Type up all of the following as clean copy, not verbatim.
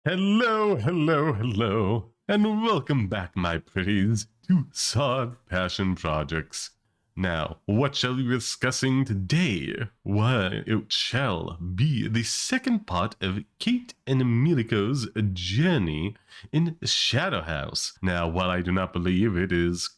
Hello, hello, hello, and welcome back, my pretties, to Sod Passion Projects. Now, what shall we be discussing today? Why, it shall be the second part of Kate and Emiliko's journey in Shadow House. Now, while I do not believe it is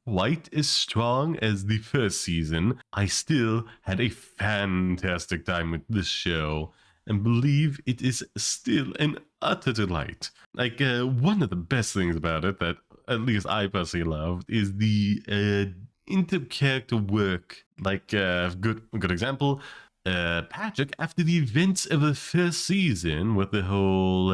quite as strong as the first season, I still had a fantastic time with this show and believe it is still an utter delight. One of the best things about it that at least I personally loved is the inter-character work. Good example, Patrick, after the events of the first season with the whole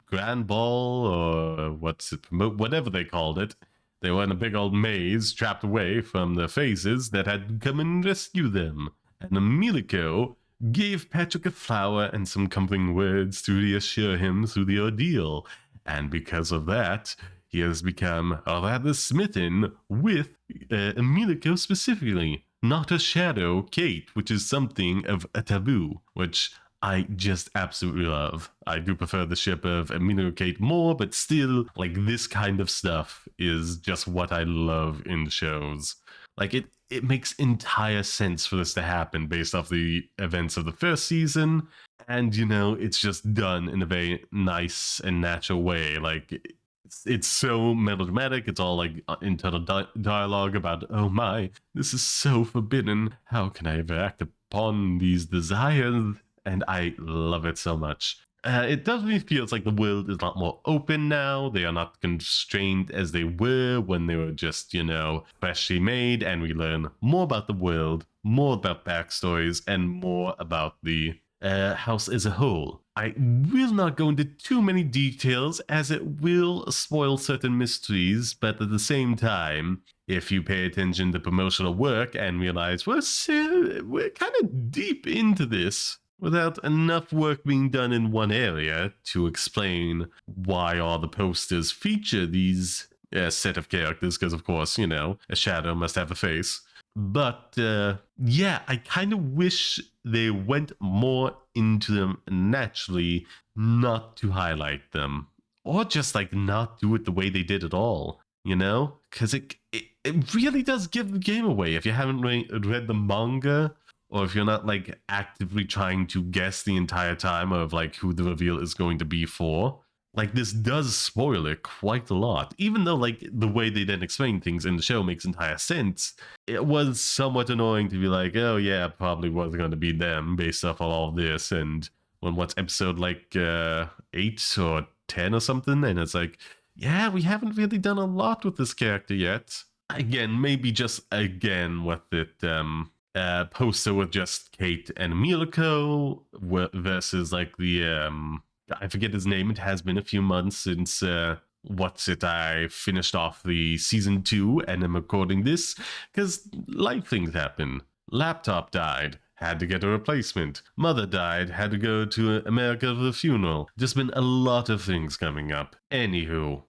grand ball or whatever they called it, they were in a big old maze trapped away from the phases that had come and rescue them. And Emiliko gave Patrick a flower and some comforting words to reassure him through the ordeal. And because of that, he has become rather smitten with Emiliko specifically, not a shadow, Kate, which is something of a taboo, which I just absolutely love. I do prefer the ship of Emilio Kate more, but still, this kind of stuff is just what I love in the shows. It makes entire sense for this to happen based off the events of the first season, and it's just done in a very nice and natural way. It's so melodramatic. It's all internal dialogue about, oh my, this is so forbidden. How can I ever act upon these desires? And I love it so much. It definitely feels like the world is a lot more open now. They are not constrained as they were when they were just, freshly made, and we learn more about the world, more about backstories, and more about the house as a whole. I will not go into too many details as it will spoil certain mysteries, but at the same time, if you pay attention to promotional work and realize we're kind of deep into this, without enough work being done in one area to explain why all the posters feature these set of characters, because of course, a shadow must have a face. But I kind of wish they went more into them naturally, not to highlight them, or just not do it the way they did at all, because it really does give the game away if you haven't read the manga. Or if you're not actively trying to guess the entire time of who the reveal is going to be for, this does spoil it quite a lot. Even though the way they then explain things in the show makes entire sense, it was somewhat annoying to be oh yeah, probably was going to be them based off of all of this. And what's episode 8 or 10 or something, and it's yeah, we haven't really done a lot with this character yet. Again, maybe just with it. Poster with just Kate and Emiliko versus I forget his name. It has been a few months since I finished off the season 2 and I'm recording this because life things happen. Laptop died, had to get a replacement. Mother died, had to go to America for the funeral. Just been a lot of things coming up. Anywho.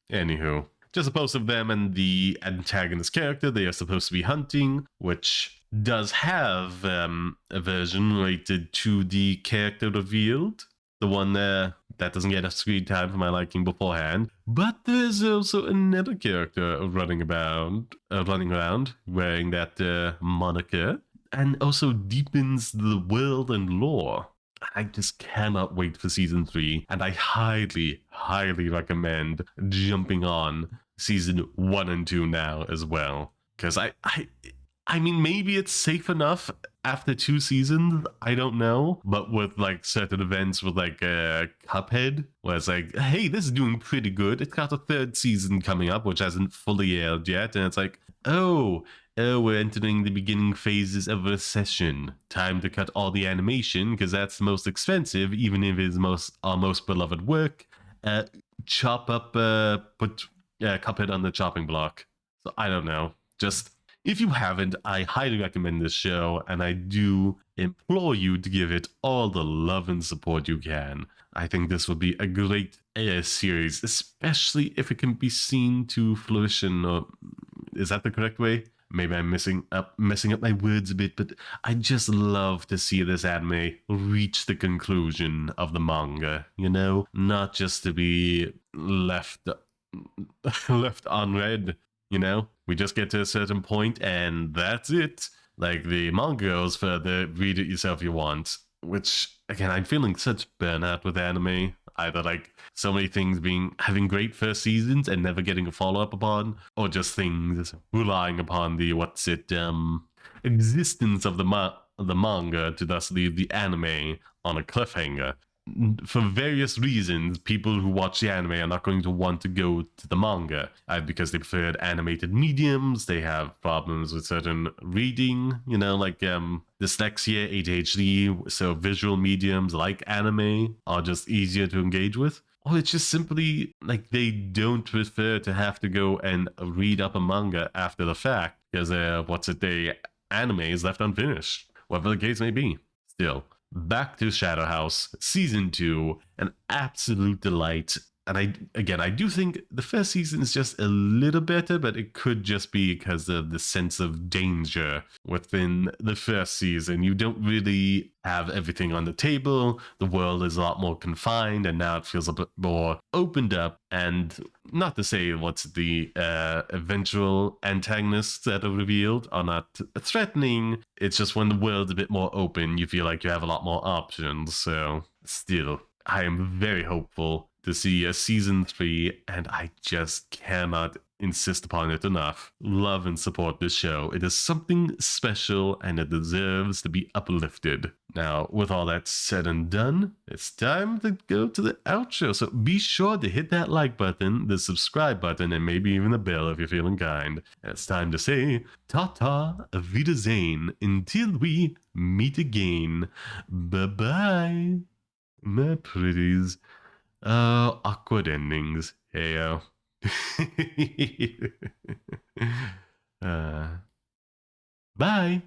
Just a post of them and the antagonist character they are supposed to be hunting, which does have a version related to the character revealed, the one that doesn't get a screen time for my liking beforehand. But there's also another character running around wearing that moniker, and also deepens the world and lore. I just cannot wait for season 3, and I highly, highly recommend jumping on season 1 and 2 now as well. Because I mean, maybe it's safe enough after 2 seasons, I don't know. But with certain events with Cuphead, where it's hey, this is doing pretty good. It's got a 3rd season coming up, which hasn't fully aired yet. And it's oh, we're entering the beginning phases of recession. Time to cut all the animation, because that's the most expensive, even if it's our most beloved work. Chop up, put Cuphead on the chopping block. So I don't know. Just, if you haven't, I highly recommend this show, and I do implore you to give it all the love and support you can. I think this would be a great series, especially if it can be seen to fruition, or is that the correct way? Maybe I'm messing up my words a bit, but I just love to see this anime reach the conclusion of the manga, you know? Not just to be left left unread, you know? We just get to a certain point and that's it. Like the manga goes further, read it yourself if you want. Which again, I'm feeling such burnout with anime. Either like so many things having great first seasons and never getting a follow-up upon, or just things relying upon the existence of the manga to thus leave the anime on a cliffhanger. For various reasons, people who watch the anime are not going to want to go to the manga, because they preferred animated mediums, they have problems with certain reading, you know, like dyslexia, ADHD, so visual mediums like anime are just easier to engage with. Or it's just simply like they don't prefer to have to go and read up a manga after the fact, because anime is left unfinished, whatever the case may be. Still, back to Shadow House season 2, an absolute delight. And I do think the first season is just a little better, but it could just be because of the sense of danger within the first season. You don't really have everything on the table. The world is a lot more confined, and now it feels a bit more opened up. And not to say what's the eventual antagonists that are revealed are not threatening. It's just when the world's a bit more open, you feel like you have a lot more options. So still, I am very hopeful to see a season 3, and I just cannot insist upon it enough. Love and support this show. It is something special and it deserves to be uplifted. Now, with all that said and done, it's time to go to the outro. So be sure to hit that like button, the subscribe button, and maybe even the bell if you're feeling kind. It's time to say ta-ta, auf Wiedersehen, until we meet again. Bye-bye, my pretties. Awkward endings. Heyo. Bye.